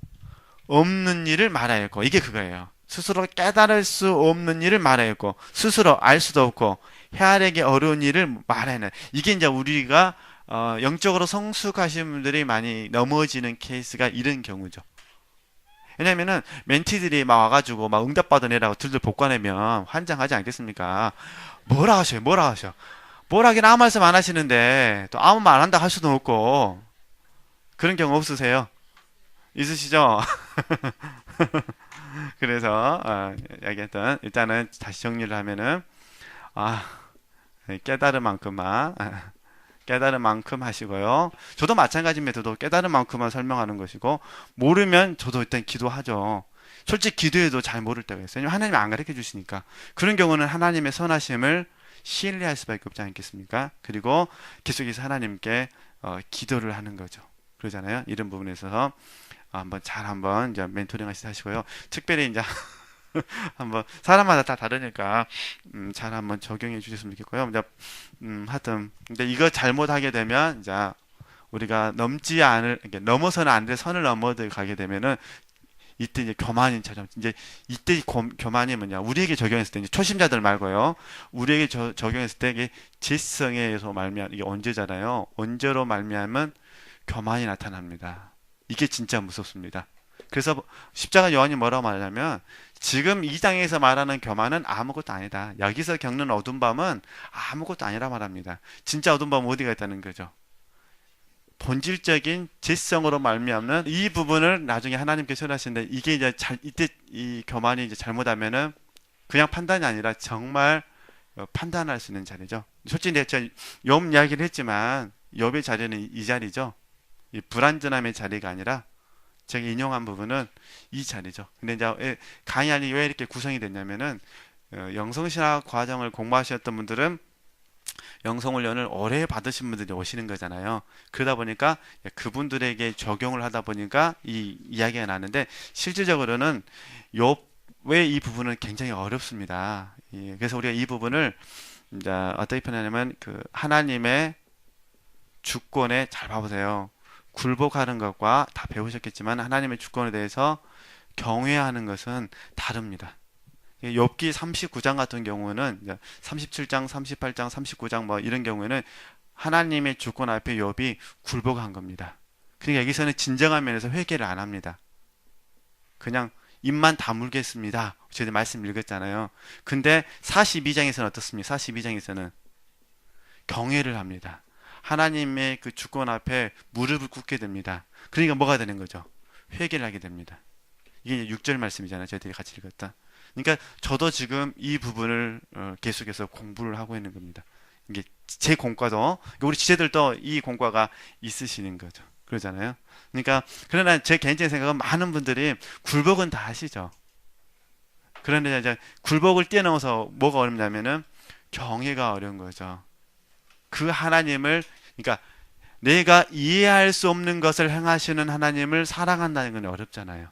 없는 일을 말하였고, 이게 그거예요. 스스로 깨달을 수 없는 일을 말하였고 스스로 알 수도 없고 헤아리기 어려운 일을 말하는, 이게 이제 우리가 영적으로 성숙하신 분들이 많이 넘어지는 케이스가 이런 경우죠. 왜냐면은 멘티들이 막 와가지고 막 응답 받아내라고 들들 복과내면 환장하지 않겠습니까? 뭐라 하셔. 뭘 하긴 아무 말씀 안 하시는데 또 아무 말 안 한다 할 수도 없고. 그런 경우 없으세요? 있으시죠? 그래서 얘기했던, 일단은 다시 정리를 하면은 깨달은 만큼 하시고요. 저도 마찬가지입니다. 저도 깨달은 만큼만 설명하는 것이고, 모르면 저도 일단 기도하죠. 솔직히 기도해도 잘 모를 때가 있어요. 하나님이 안 가르쳐 주시니까. 그런 경우는 하나님의 선하심을 신뢰할 수밖에 없지 않겠습니까? 그리고 계속해서 하나님께 기도를 하는 거죠. 그러잖아요. 이런 부분에 있어서 한번 이제 멘토링 하시고요. 특별히 이제 한번 사람마다 다 다르니까 잘 한번 적용해 주셨으면 좋겠고요. 이제 하여튼 근데 이거 잘못하게 되면 이제 우리가 넘어서는 안 될 선을 넘어들 가게 되면은 이때 이제 교만인처럼, 이제 이때 교만이 뭐냐, 우리에게 적용했을 때, 이제 초심자들 말고요, 우리에게 적용했을 때 이게 지성에서 말미암, 이게 언제잖아요. 언제로 말미암은 교만이 나타납니다. 이게 진짜 무섭습니다. 그래서 십자가 요한이 뭐라고 말하냐면, 지금 이 장에서 말하는 교만은 아무것도 아니다. 여기서 겪는 어두운 밤은 아무것도 아니라 말합니다. 진짜 어두운 밤은 어디가 있다는 거죠. 본질적인 지성으로 말미암는 이 부분을 나중에 하나님께서 하시는데, 이게 이제 이때 이 교만이 이제 잘못하면은 그냥 판단이 아니라 정말 판단할 수 있는 자리죠. 솔직히 제가 욥 이야기를 했지만 욥의 자리는 이 자리죠. 이 불완전함의 자리가 아니라 제가 인용한 부분은 이 자리죠. 근데 이제 강의안이 왜 이렇게 구성이 됐냐면은 영성신학 과정을 공부하셨던 분들은 영성훈련을 오래 받으신 분들이 오시는 거잖아요. 그러다 보니까 그분들에게 적용을 하다 보니까 이 이야기가 나는데, 실질적으로는 욥의 이 부분은 굉장히 어렵습니다. 그래서 우리가 이 부분을 이제 어떻게 표현하냐면, 그 하나님의 주권에, 잘 봐보세요. 굴복하는 것과 다 배우셨겠지만 하나님의 주권에 대해서 경외하는 것은 다릅니다. 욥기 39장 같은 경우는 37장, 38장, 39장 뭐 이런 경우에는 하나님의 주권 앞에 욥이 굴복한 겁니다. 그러니까 여기서는 진정한 면에서 회개를 안 합니다. 그냥 입만 다물겠습니다. 저희들 말씀 읽었잖아요. 근데 42장에서는 어떻습니까? 42장에서는 경외를 합니다. 하나님의 그 주권 앞에 무릎을 꿇게 됩니다. 그러니까 뭐가 되는 거죠? 회개를 하게 됩니다. 이게 6절 말씀이잖아요. 저희들이 같이 읽었다. 그러니까 저도 지금 이 부분을 계속해서 공부를 하고 있는 겁니다. 이게 제 공과도, 우리 지체들도 이 공과가 있으시는 거죠. 그러잖아요. 그러니까 그러나 제 개인적인 생각은 많은 분들이 굴복은 다 하시죠. 그런데 이제 굴복을 뛰어넘어서 뭐가 어렵냐면은 경외가 어려운 거죠. 그 하나님을, 그러니까 내가 이해할 수 없는 것을 행하시는 하나님을 사랑한다는 건 어렵잖아요.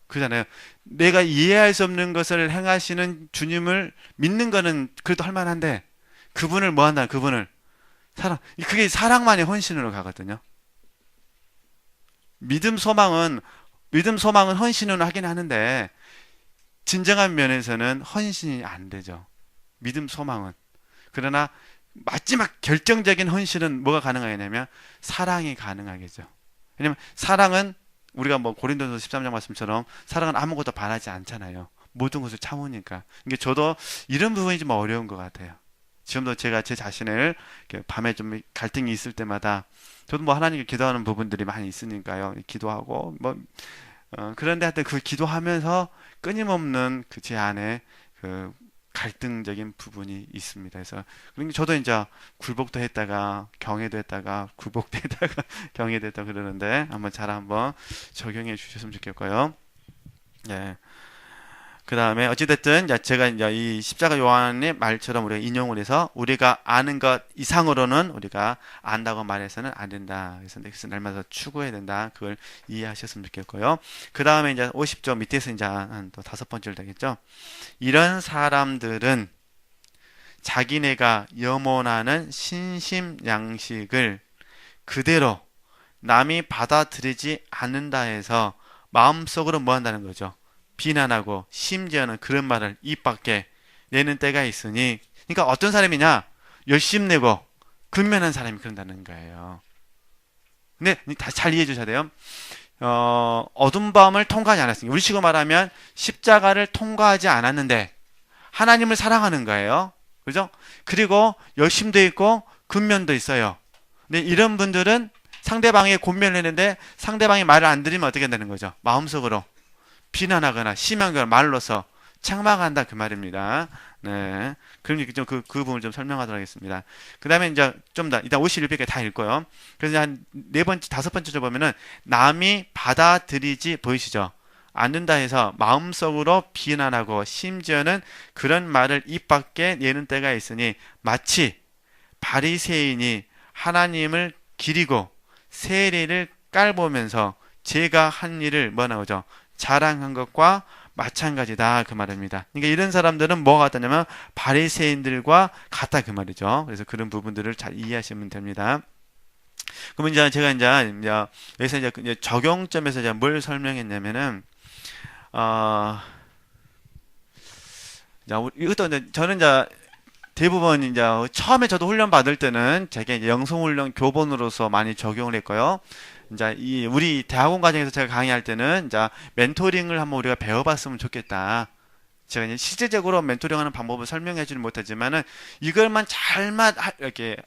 그잖아요. 내가 이해할 수 없는 것을 행하시는 주님을 믿는 거는 그래도 할만한데, 그분을 뭐 한다? 그분을 그게 사랑만이 헌신으로 가거든요. 믿음 소망은 헌신으로 하긴 하는데 진정한 면에서는 헌신이 안 되죠. 믿음 소망은. 그러나 마지막 결정적인 헌신은 뭐가 가능하겠냐면 사랑이 가능하겠죠. 왜냐면 사랑은 우리가 뭐 고린도서 13장 말씀처럼 사랑은 아무것도 바라지 않잖아요. 모든 것을 참으니까. 이게 저도 이런 부분이 좀 어려운 것 같아요. 지금도 제가 제 자신을 이렇게 밤에 좀 갈등이 있을 때마다 저도 뭐 하나님께 기도하는 부분들이 많이 있으니까요. 기도하고 뭐 그런데 하여튼 그 기도하면서 끊임없는 그 제 안에 그 갈등적인 부분이 있습니다. 그래서 그러니까 저도 이제 굴복도 했다가 경외도 했다가 굴복도 했다가 경외도 했다가 그러는데 한번 적용해 주셨으면 좋겠고요. 예. 그 다음에 어찌됐든 제가 이제 이 십자가 요한의 말처럼 우리가 인용을 해서 우리가 아는 것 이상으로는 우리가 안다고 말해서는 안 된다. 그래서 날마다 추구해야 된다. 그걸 이해하셨으면 좋겠고요. 그 다음에 이제 50조 밑에서 이제 한 또 5번째로 되겠죠. 이런 사람들은 자기네가 염원하는 신심 양식을 그대로 남이 받아들이지 않는다 해서 마음속으로 뭐 한다는 거죠. 비난하고 심지어는 그런 말을 입 밖에 내는 때가 있으니 그러니까 어떤 사람이냐 열심 내고 근면한 사람이 그런다는 거예요. 근데 잘 이해해 주셔야 돼요. 어둠 밤을 통과하지 않았으니까 우리 식으로 말하면 십자가를 통과하지 않았는데 하나님을 사랑하는 거예요. 그죠? 그리고 열심도 있고 근면도 있어요. 근데 이런 분들은 상대방의 권면을 했는데 상대방이 말을 안 들으면 어떻게 되는 거죠? 마음속으로 비난하거나 심하게 말로서 책망한다 그 말입니다. 네. 그럼 좀그 부분을 좀 설명하도록 하겠습니다. 그 다음에 이제 좀 더, 일단 51페이지 다 읽고요. 그래서 한 4번째, 5번째 보면은 남이 받아들이지 보이시죠? 않는다 해서 마음속으로 비난하고 심지어는 그런 말을 입 밖에 내는 때가 있으니 마치 바리새인이 하나님을 기리고 세례를 깔보면서 제가 한 일을 뭐 나오죠? 자랑한 것과 마찬가지다 그 말입니다. 그러니까 이런 사람들은 뭐가 같다냐면 바리새인들과 같다 그 말이죠. 그래서 그런 부분들을 잘 이해하시면 됩니다. 그러면 이제 제가 이제 여기서 이제 적용점에서 이제 뭘 설명했냐면은 이것도 저는 이제 대부분 이제 처음에 저도 훈련 받을 때는 제가 이제 영성훈련 교본으로서 많이 적용을 했고요. 이제 우리 대학원 과정에서 제가 강의할 때는 이제 멘토링을 한번 우리가 배워봤으면 좋겠다. 제가 이제 실제적으로 멘토링하는 방법을 설명해주는 못하지만은 이걸만 잘만 이렇게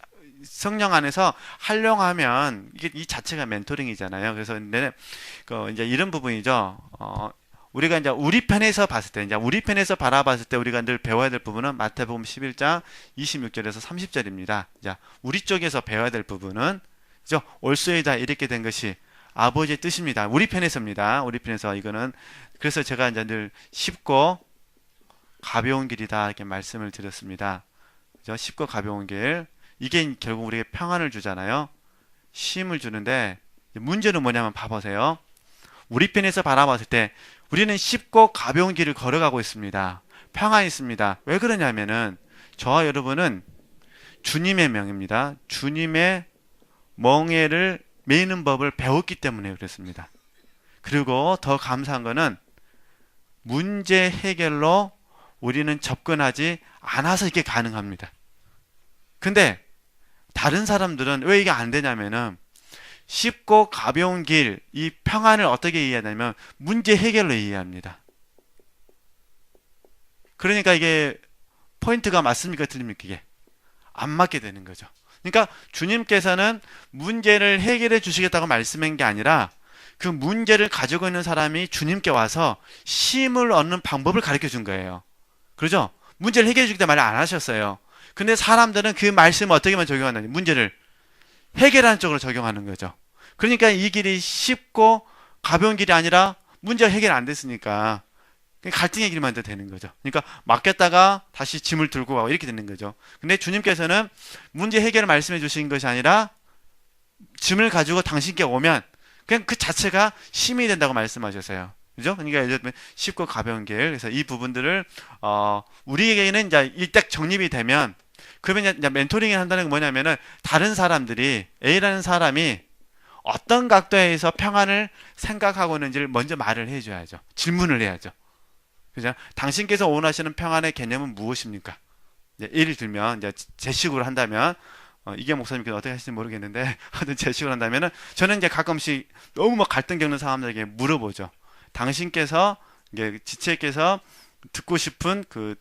성령 안에서 활용하면 이게 이 자체가 멘토링이잖아요. 그래서 이제 이런 부분이죠. 우리가 이제 우리 편에서 봤을 때, 이제 우리 편에서 바라봤을 때 우리가 늘 배워야 될 부분은 마태복음 11장 26절에서 30절입니다. 자, 우리 쪽에서 배워야 될 부분은 그죠? 올소이다 이렇게 된 것이 아버지의 뜻입니다. 우리 편에서입니다. 우리 편에서 이거는 그래서 제가 이제 늘 쉽고 가벼운 길이다 이렇게 말씀을 드렸습니다. 그죠? 쉽고 가벼운 길. 이게 결국 우리에게 평안을 주잖아요. 쉼을 주는데 문제는 뭐냐면 봐보세요. 우리 편에서 바라봤을 때 우리는 쉽고 가벼운 길을 걸어가고 있습니다. 평안이 있습니다. 왜 그러냐면은 저와 여러분은 주님의 명입니다. 주님의 멍에를 매는 법을 배웠기 때문에 그렇습니다. 그리고 더 감사한 거는 문제 해결로 우리는 접근하지 않아서 이게 가능합니다. 근데 다른 사람들은 왜 이게 안 되냐면은 쉽고 가벼운 길, 이 평안을 어떻게 이해하냐면 문제 해결로 이해합니다. 그러니까 이게 포인트가 맞습니까? 틀립니까? 이게 안 맞게 되는 거죠. 그러니까 주님께서는 문제를 해결해 주시겠다고 말씀한 게 아니라 그 문제를 가지고 있는 사람이 주님께 와서 쉼을 얻는 방법을 가르쳐 준 거예요. 그러죠? 문제를 해결해 주겠다 말을 안 하셨어요. 근데 사람들은 그 말씀을 어떻게만 적용하느냐 문제를 해결하는 쪽으로 적용하는 거죠. 그러니까 이 길이 쉽고 가벼운 길이 아니라 문제가 해결 안 됐으니까 갈등의 길만 되는 거죠. 그러니까 맡겼다가 다시 짐을 들고 가고 이렇게 되는 거죠. 근데 주님께서는 문제 해결을 말씀해 주신 것이 아니라 짐을 가지고 당신께 오면 그냥 그 자체가 힘이 된다고 말씀하셨어요. 그죠? 그러니까 예를 들면 쉽고 가벼운 길. 그래서 이 부분들을 우리에게는 이제 일딱 정립이 되면 그러면 이제 멘토링을 한다는 게 뭐냐면은 다른 사람들이 A라는 사람이 어떤 각도에서 평안을 생각하고 있는지를 먼저 말을 해줘야죠. 질문을 해야죠. 그죠? 당신께서 원하시는 평안의 개념은 무엇입니까? 예를 들면 이제 제 식으로 한다면 이게 목사님께서 어떻게 하시는지 모르겠는데 하여튼 제 식으로 한다면은 저는 이제 가끔씩 너무 막 갈등 겪는 사람들에게 물어보죠. 당신께서 이게 지체께서 듣고 싶은 그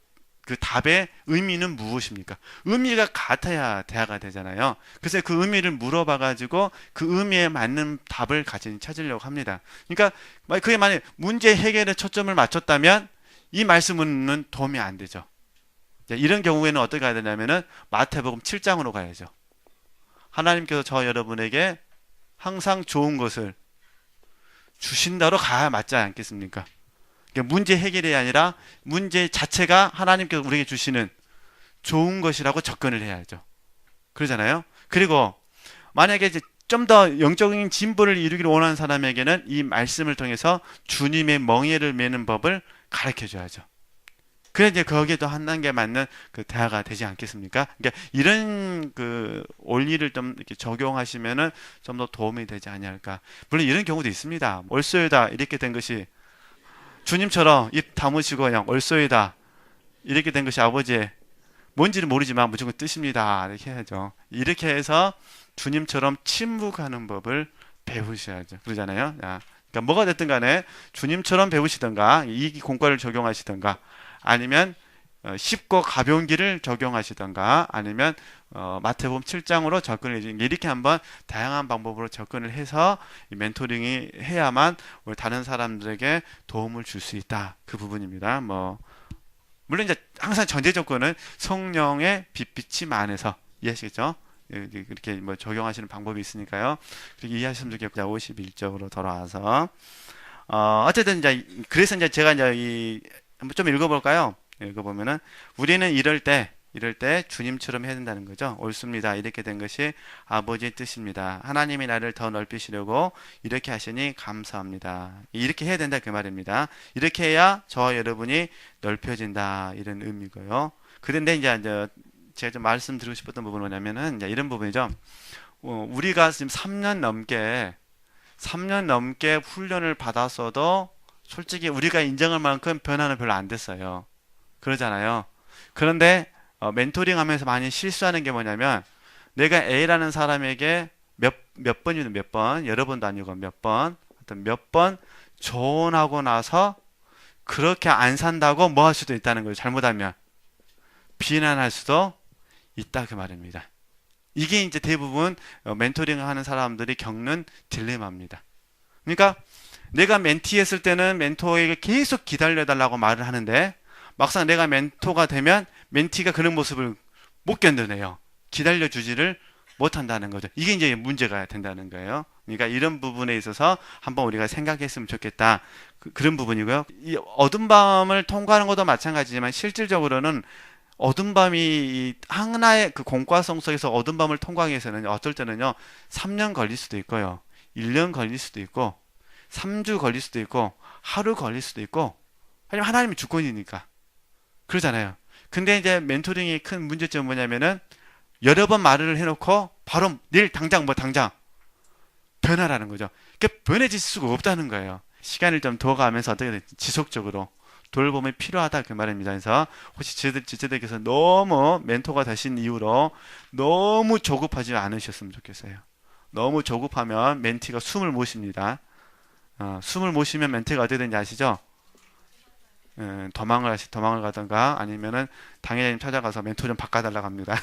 답의 의미는 무엇입니까? 의미가 같아야 대화가 되잖아요. 그래서 그 의미를 물어봐가지고 그 의미에 맞는 답을 찾으려고 합니다. 그러니까 그게 만약 문제 해결에 초점을 맞췄다면 이 말씀은 도움이 안 되죠. 이런 경우에는 어떻게 가야 되냐면은 마태복음 7장으로 가야죠. 하나님께서 저 여러분에게 항상 좋은 것을 주신다로 가야 맞지 않겠습니까? 문제 해결이 아니라 문제 자체가 하나님께서 우리에게 주시는 좋은 것이라고 접근을 해야죠. 그러잖아요. 그리고 만약에 이제 좀 더 영적인 진보를 이루기를 원하는 사람에게는 이 말씀을 통해서 주님의 멍에를 매는 법을 가르쳐 줘야죠. 그래 이제 거기에도 한 단계 맞는 그 대화가 되지 않겠습니까? 그러니까 이런 그 원리를 좀 이렇게 적용하시면은 좀 더 도움이 되지 않을까. 물론 이런 경우도 있습니다. 얼쏘이다 이렇게 된 것이 주님처럼 입 다무시고 그냥 얼쏘이다 이렇게 된 것이 아버지의 뭔지는 모르지만 무조건 뜻입니다. 이렇게 해야죠. 이렇게 해서 주님처럼 침묵하는 법을 배우셔야죠. 그러잖아요. 그러니까 뭐가 됐든 간에 주님처럼 배우시던가 이 공과를 적용하시던가 아니면 쉽고 가벼운 길을 적용하시던가 아니면 마태복음 7장으로 접근을 해주는 이렇게 한번 다양한 방법으로 접근을 해서 이 멘토링이 해야만 우리 다른 사람들에게 도움을 줄 수 있다. 그 부분입니다. 물론 이제 항상 전제 조건은 성령의 빛비침 안에서 이해하시겠죠? 그렇게 적용하시는 방법이 있으니까요. 그렇게 이해하시면 좋겠고요. 51쪽으로 돌아와서 어쨌든 이제 그래서 이제 제가 이제 한번 좀 읽어볼까요? 읽어보면은 우리는 이럴 때 주님처럼 해야 된다는 거죠. 옳습니다. 이렇게 된 것이 아버지의 뜻입니다. 하나님이 나를 더 넓히시려고 이렇게 하시니 감사합니다. 이렇게 해야 된다 그 말입니다. 이렇게 해야 저와 여러분이 넓혀진다 이런 의미고요. 그런데 이제 제가 좀 말씀드리고 싶었던 부분은 뭐냐면은 이제 이런 부분이죠. 우리가 지금 3년 넘게 훈련을 받았어도 솔직히 우리가 인정할 만큼 변화는 별로 안 됐어요. 그러잖아요. 그런데 멘토링 하면서 많이 실수하는 게 뭐냐면 내가 A라는 사람에게 몇 번이든 몇 번, 여러 번도 아니고 몇 번 조언하고 나서 그렇게 안 산다고 뭐 할 수도 있다는 거예요. 잘못하면 비난할 수도 있다 그 말입니다. 이게 이제 대부분 멘토링을 하는 사람들이 겪는 딜레마입니다. 그러니까 내가 멘티했을 때는 멘토에게 계속 기다려달라고 말을 하는데 막상 내가 멘토가 되면 멘티가 그런 모습을 못 견뎌내요. 기다려주지를 못한다는 거죠. 이게 이제 문제가 된다는 거예요. 그러니까 이런 부분에 있어서 한번 우리가 생각했으면 좋겠다. 그런 부분이고요. 이 어둠 밤을 통과하는 것도 마찬가지지만 실질적으로는 어둠 밤이 하나의 그 공과성 속에서 어둠 밤을 통과하기 위해서는 어떨 때는요 3년 걸릴 수도 있고요 1년 걸릴 수도 있고 3주 걸릴 수도 있고 하루 걸릴 수도 있고 아니면 하나님의 주권이니까 그러잖아요. 근데 이제 멘토링의 큰 문제점은 뭐냐면은 여러 번 말을 해놓고 바로 내일 당장 변하라는 거죠. 그러니까 변해질 수가 없다는 거예요. 시간을 좀 더 가면서 어떻게 지속적으로 돌봄이 필요하다 그 말입니다. 그래서 혹시 지체들께서 너무 멘토가 되신 이후로 너무 조급하지 않으셨으면 좋겠어요. 너무 조급하면 멘티가 숨을 못 쉽니다. 숨을 못 쉬면 멘티가 어떻게 되는지 아시죠? 도망을 가던가 아니면은 당회장님 찾아가서 멘토 좀 바꿔달라고 합니다.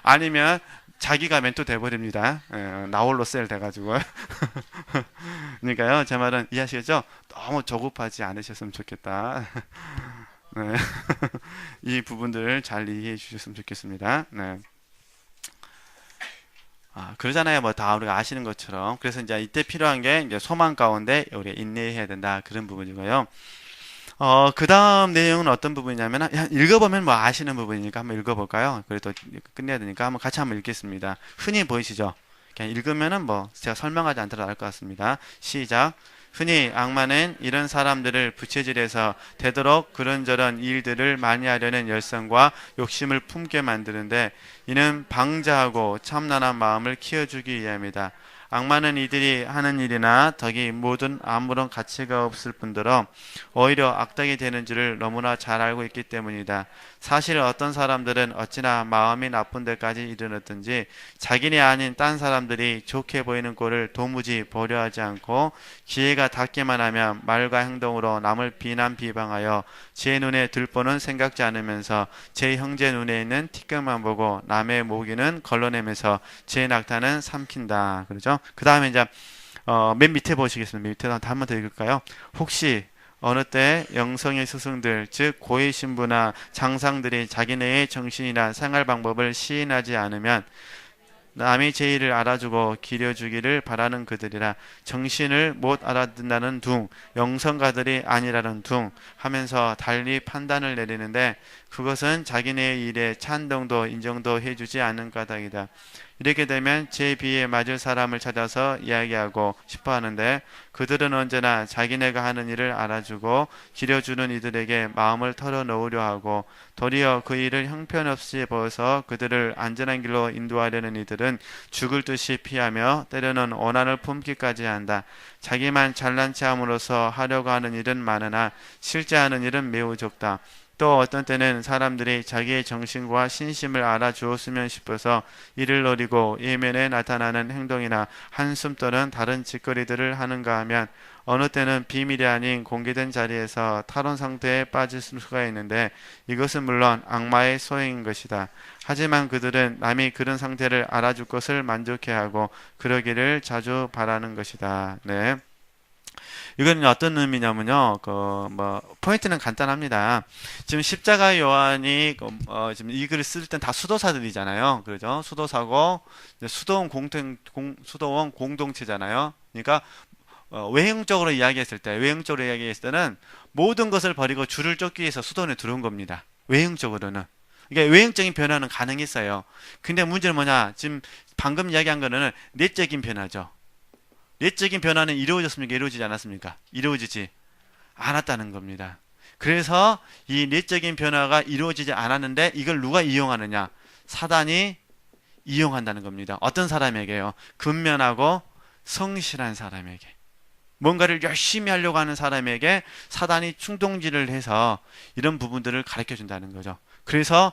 아니면 자기가 멘토 돼버립니다. 나홀로 셀 돼가지고. 그러니까요, 제 말은 이해하시겠죠? 너무 조급하지 않으셨으면 좋겠다. 네. 이 부분들 잘 이해해 주셨으면 좋겠습니다. 네. 그러잖아요. 뭐 다 우리가 아시는 것처럼. 그래서 이제 이때 필요한 게 이제 소망 가운데 우리가 인내해야 된다 그런 부분이고요. 그 다음 내용은 어떤 부분이냐면, 읽어보면 뭐 아시는 부분이니까 한번 읽어볼까요? 그래도 끝내야 되니까 한번 같이 한번 읽겠습니다. 흔히 보이시죠? 그냥 읽으면은 뭐 제가 설명하지 않더라도 알 것 같습니다. 시작. 흔히 악마는 이런 사람들을 부채질해서 되도록 그런저런 일들을 많이 하려는 열성과 욕심을 품게 만드는데 이는 방자하고 참난한 마음을 키워주기 위함이다. 악마는 이들이 하는 일이나 덕이 모든 아무런 가치가 없을 뿐더러 오히려 악덕이 되는 줄을 너무나 잘 알고 있기 때문이다. 사실 어떤 사람들은 어찌나 마음이 나쁜 데까지 이르렀든지 자기네 아닌 딴 사람들이 좋게 보이는 꼴을 도무지 보려 하지 않고 기회가 닿기만 하면 말과 행동으로 남을 비난 비방하여 제 눈에 들보는 생각지 않으면서 제 형제 눈에 있는 티끌만 보고 남의 모기는 걸러내면서 제 낙타는 삼킨다. 그러죠? 그 다음에 이제 맨 밑에 보시겠습니다. 밑에 한번 더 읽을까요? 혹시 어느 때 영성의 스승들 즉 고위 신부나 장상들이 자기네의 정신이나 생활 방법을 시인하지 않으면 남이 제 일을 알아주고 기려주기를 바라는 그들이라 정신을 못 알아듣는다는 둥 영성가들이 아니라는 둥 하면서 달리 판단을 내리는데 그것은 자기네의 일에 찬동도 인정도 해주지 않은 까닭이다. 이렇게 되면 제 비에 맞을 사람을 찾아서 이야기하고 싶어 하는데 그들은 언제나 자기네가 하는 일을 알아주고 기려주는 이들에게 마음을 털어놓으려 하고 도리어 그 일을 형편없이 보여서 그들을 안전한 길로 인도하려는 이들은 죽을 듯이 피하며 때로는 원한을 품기까지 한다. 자기만 잘난 체함으로써 하려고 하는 일은 많으나 실제 하는 일은 매우 적다. 또 어떤 때는 사람들이 자기의 정신과 신심을 알아주었으면 싶어서 이를 노리고 예면에 나타나는 행동이나 한숨 떠는 다른 짓거리들을 하는가 하면 어느 때는 비밀이 아닌 공개된 자리에서 탈원 상태에 빠질 수가 있는데 이것은 물론 악마의 소행인 것이다. 하지만 그들은 남이 그런 상태를 알아줄 것을 만족해하고 그러기를 자주 바라는 것이다. 네. 이거는 어떤 의미냐면요. 포인트는 간단합니다. 지금 십자가 요한이, 지금 이 글을 쓸 땐 다 수도사들이잖아요. 그죠? 수도사고, 수도원 공동체잖아요. 그러니까, 외형적으로 이야기했을 때는 모든 것을 버리고 줄을 쫓기 위해서 수도원에 들어온 겁니다. 외형적으로는. 그러니까 외형적인 변화는 가능했어요. 근데 문제는 뭐냐? 지금 방금 이야기한 거는 내적인 변화죠. 내적인 변화는 이루어졌습니까? 이루어지지 않았습니까? 이루어지지 않았다는 겁니다. 그래서 이 내적인 변화가 이루어지지 않았는데 이걸 누가 이용하느냐? 사단이 이용한다는 겁니다. 어떤 사람에게요? 근면하고 성실한 사람에게. 뭔가를 열심히 하려고 하는 사람에게 사단이 충동질을 해서 이런 부분들을 가르쳐 준다는 거죠. 그래서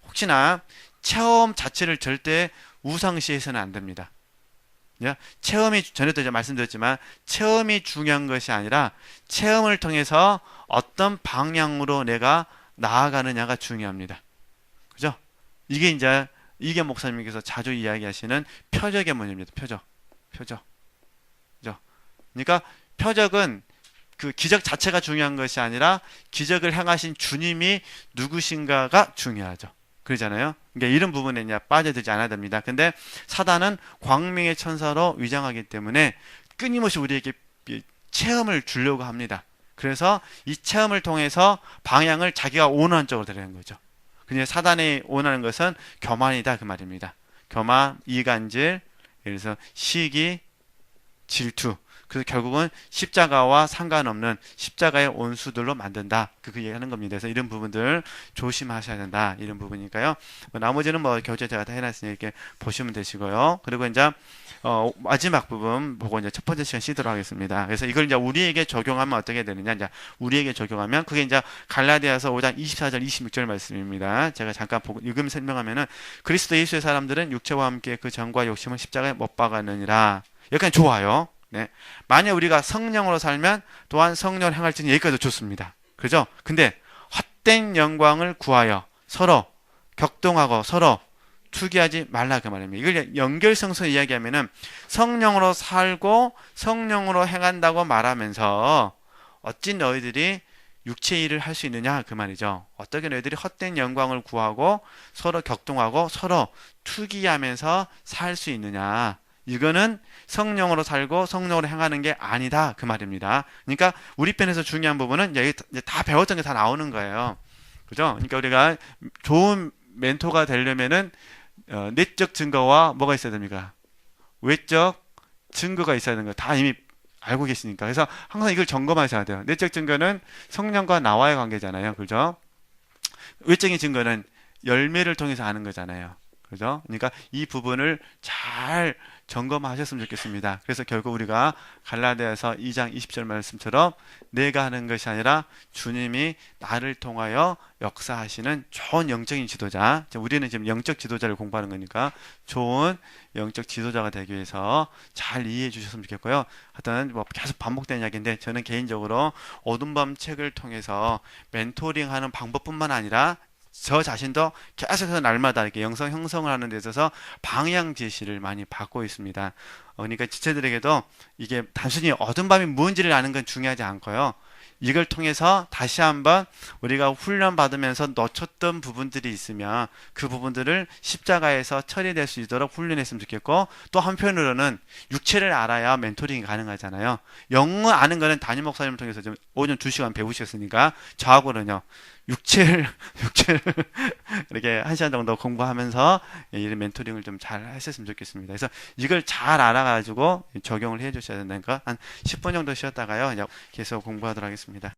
혹시나 체험 자체를 절대 우상시해서는 안 됩니다. 체험이 전에도 말씀드렸지만 체험이 중요한 것이 아니라 체험을 통해서 어떤 방향으로 내가 나아가느냐가 중요합니다. 그죠? 이게 목사님께서 자주 이야기하시는 표적의 문제입니다. 표적. 그죠? 그러니까 표적은 그 기적 자체가 중요한 것이 아니라 기적을 행하신 주님이 누구신가가 중요하죠. 그러잖아요. 그러니까 이런 부분에 이제 빠져들지 않아야 됩니다. 근데 사단은 광명의 천사로 위장하기 때문에 끊임없이 우리에게 체험을 주려고 합니다. 그래서 이 체험을 통해서 방향을 자기가 원하는 쪽으로 데리는 거죠. 근데 사단이 원하는 것은 교만이다 그 말입니다. 교만, 이간질, 그래서 시기, 질투. 그래서 결국은 십자가와 상관없는 십자가의 원수들로 만든다. 그 얘기하는 겁니다. 그래서 이런 부분들 조심하셔야 된다. 이런 부분이니까요. 나머지는 교재 제가 다 해놨으니 이렇게 보시면 되시고요. 그리고 이제 마지막 부분 보고 이제 첫 번째 시간 쉬도록 하겠습니다. 그래서 이걸 이제 우리에게 적용하면 어떻게 되느냐? 이제 우리에게 적용하면 그게 이제 갈라디아서 5장 24절 26절 말씀입니다. 제가 잠깐 보고 읽으면 설명하면은 그리스도 예수의 사람들은 육체와 함께 그 정과 욕심을 십자가에 못 박았느니라. 여기까지 좋아요. 네. 만약 우리가 성령으로 살면 또한 성령을 행할지는 여기까지도 좋습니다. 그죠? 근데 헛된 영광을 구하여 서로 격동하고 서로 투기하지 말라 그 말입니다. 이걸 연결성서 이야기하면은 성령으로 살고 성령으로 행한다고 말하면서 어찌 너희들이 육체 일을 할 수 있느냐 그 말이죠. 어떻게 너희들이 헛된 영광을 구하고 서로 격동하고 서로 투기하면서 살 수 있느냐. 이거는 성령으로 살고 성령으로 행하는 게 아니다 그 말입니다. 그러니까 우리 편에서 중요한 부분은 이제 다 배웠던 게 다 나오는 거예요. 그죠? 그러니까 우리가 좋은 멘토가 되려면은 내적 증거와 뭐가 있어야 됩니까? 외적 증거가 있어야 되는 거 다 이미 알고 계시니까. 그래서 항상 이걸 점검하셔야 돼요. 내적 증거는 성령과 나와의 관계잖아요. 그죠? 외적인 증거는 열매를 통해서 아는 거잖아요. 그죠? 그러니까 이 부분을 잘 점검하셨으면 좋겠습니다. 그래서 결국 우리가 갈라디아서 2장 20절 말씀처럼 내가 하는 것이 아니라 주님이 나를 통하여 역사하시는 좋은 영적인 지도자. 우리는 지금 영적 지도자를 공부하는 거니까 좋은 영적 지도자가 되기 위해서 잘 이해해 주셨으면 좋겠고요. 하여튼 뭐 계속 반복되는 이야기인데 저는 개인적으로 어둠 밤 책을 통해서 멘토링하는 방법뿐만 아니라 저 자신도 계속해서 날마다 이렇게 영성 형성을 하는 데 있어서 방향 제시를 많이 받고 있습니다. 그러니까 지체들에게도 이게 단순히 어둠 밤이 무언지를 아는 건 중요하지 않고요. 이걸 통해서 다시 한번 우리가 훈련 받으면서 놓쳤던 부분들이 있으면 그 부분들을 십자가에서 처리될 수 있도록 훈련했으면 좋겠고, 또 한편으로는 육체를 알아야 멘토링이 가능하잖아요. 영어 아는 거는 담임 목사님을 통해서 좀 오전 2시간 배우셨으니까 저하고는요 육체를 이렇게 1시간 정도 공부하면서 이런 멘토링을 좀 잘 하셨으면 좋겠습니다. 그래서 이걸 잘 알아가지고 적용을 해 주셔야 된다니까 한 10분 정도 쉬었다가요 계속 공부하도록 하겠습니다.